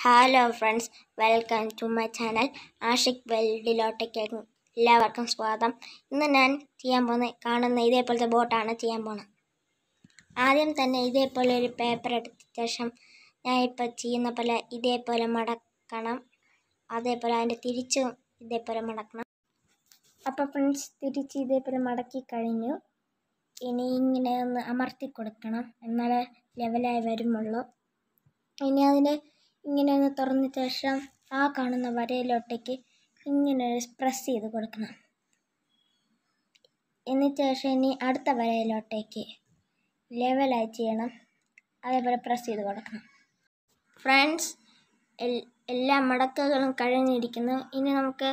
Hello friends, welcome to my channel Ashiq വേൾഡിലോട്ടേക്ക് എല്ലാവർക്കും സ്വാഗതം. ഇന്ന് ഞാൻ കാണുന്ന ഇതേപോലത്തെ ബോട്ടാണ് ചെയ്യാൻ പോകുന്നത്. ആദ്യം തന്നെ ഇതേപോലെ ഒരു പേപ്പർ എടുത്ത ശേഷം ഞാൻ ഇപ്പോൾ ചെയ്യുന്ന പോലെ ഇതേപോലെ മടക്കണം. അതേപോലെ അതിൻ്റെ തിരിച്ചും ഇതേപോലെ മടക്കണം. അപ്പോൾ ഫ്രണ്ട്സ്, തിരിച്ച് ഇതേപോലെ മടക്കി കഴിഞ്ഞു. ഇനി ഇങ്ങനെ ഒന്ന് അമർത്തി കൊടുക്കണം, എന്നാലേ ലെവലായി വരുമുള്ളൂ. ഇനി അതിൻ്റെ ഇങ്ങനെ ഒന്ന് തുറന്ന ശേഷം ആ കാണുന്ന വരയിലോട്ടേക്ക് ഇങ്ങനെ പ്രസ് ചെയ്ത് കൊടുക്കണം. എന്നിട്ട് ശേഷം ഇനി അടുത്ത വരയിലോട്ടേക്ക് ലെവലായി ചെയ്യണം. അതേപോലെ പ്രസ് ചെയ്ത് കൊടുക്കണം. ഫ്രണ്ട്സ്, എല്ലാ മടക്കുകളും കഴിഞ്ഞിരിക്കുന്നു. ഇനി നമുക്ക്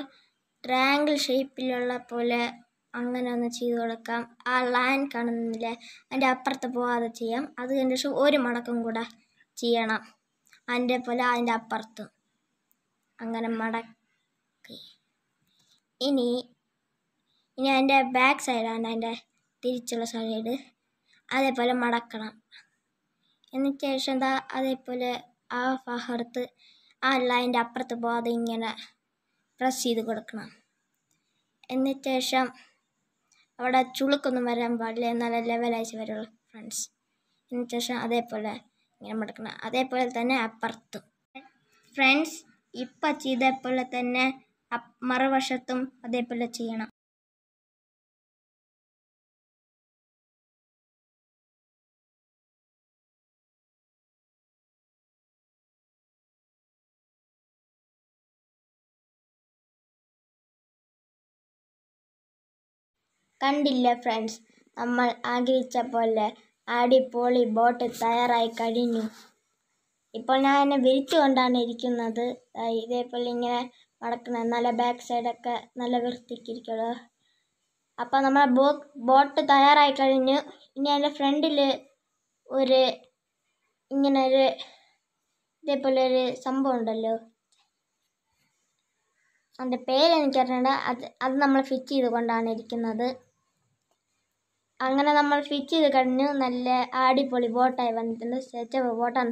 ട്രയാങ്കിൾ ഷേപ്പിലുള്ള പോലെ അങ്ങനെ ഒന്ന് ചെയ്ത് കൊടുക്കാം. ആ ലൈൻ കാണുന്നില്ല, അതിൻ്റെ അപ്പുറത്ത് പോകാതെ ചെയ്യാം. അത് കഴിഞ്ഞ ശേഷം ഒരു മടക്കും കൂടെ ചെയ്യണം. അതിൻ്റെ പോലെ അതിൻ്റെ അപ്പുറത്തും അങ്ങനെ മടക്കി ഇനി അതിൻ്റെ ബാക്ക് സൈഡാണ് അതിൻ്റെ തിരിച്ചുള്ള സൈഡ്. അതേപോലെ മടക്കണം. എന്നിട്ട് ശേഷം എന്താ അതേപോലെ ആ ഭാഗത്ത് ആ ലൈൻ്റെ അപ്പുറത്ത് പോകാതെ ഇങ്ങനെ പ്രസ് ചെയ്ത് കൊടുക്കണം. എന്നിട്ട് ശേഷം അവിടെ ചുളുക്കൊന്നും വരാൻ പാടില്ല, എന്നാലേ ലെവലായി വരുള്ളൂ ഫ്രണ്ട്സ്. എന്നിട്ട് ശേഷം അതേപോലെ ഇങ്ങനെ മടക്കണം. അതേപോലെ തന്നെ അപ്പുറത്തും. ഫ്രണ്ട്സ്, ഇപ്പം ചെയ്തേപോലെ തന്നെ മറുവശത്തും അതേപോലെ ചെയ്യണം. കണ്ടില്ല ഫ്രണ്ട്സ്, നമ്മൾ ആഗ്രഹിച്ച പോലെ അടിപൊളി ബോട്ട് തയ്യാറായി കഴിഞ്ഞു. ഇപ്പോൾ ഞാൻ എന്നെ വിരിച്ചുകൊണ്ടാണ് ഇരിക്കുന്നത്. ഇതേപോലെ ഇങ്ങനെ മടക്കണം, എന്നാലേ ബാക്ക് സൈഡൊക്കെ നല്ല വൃത്തിക്കിരിക്കുള്ളൂ. അപ്പോൾ നമ്മൾ ബോട്ട് തയ്യാറായി കഴിഞ്ഞു. ഇനി അതിൻ്റെ ഫ്രണ്ടിൽ ഇങ്ങനെ ഇതേപോലെ ഒരു സംഭവം ഉണ്ടല്ലോ, അതിൻ്റെ പേരെനിക്കറിയണ്ട. അത് നമ്മൾ ഫിറ്റ് ചെയ്ത് കൊണ്ടാണ് ഇരിക്കുന്നത്. അങ്ങനെ നമ്മൾ ഫിറ്റ് ചെയ്ത് കഴിഞ്ഞു. നല്ല അടിപൊളി ബോട്ടായി വന്നിട്ടുണ്ട്. സെറ്റപ്പ് ബോട്ടാണ്.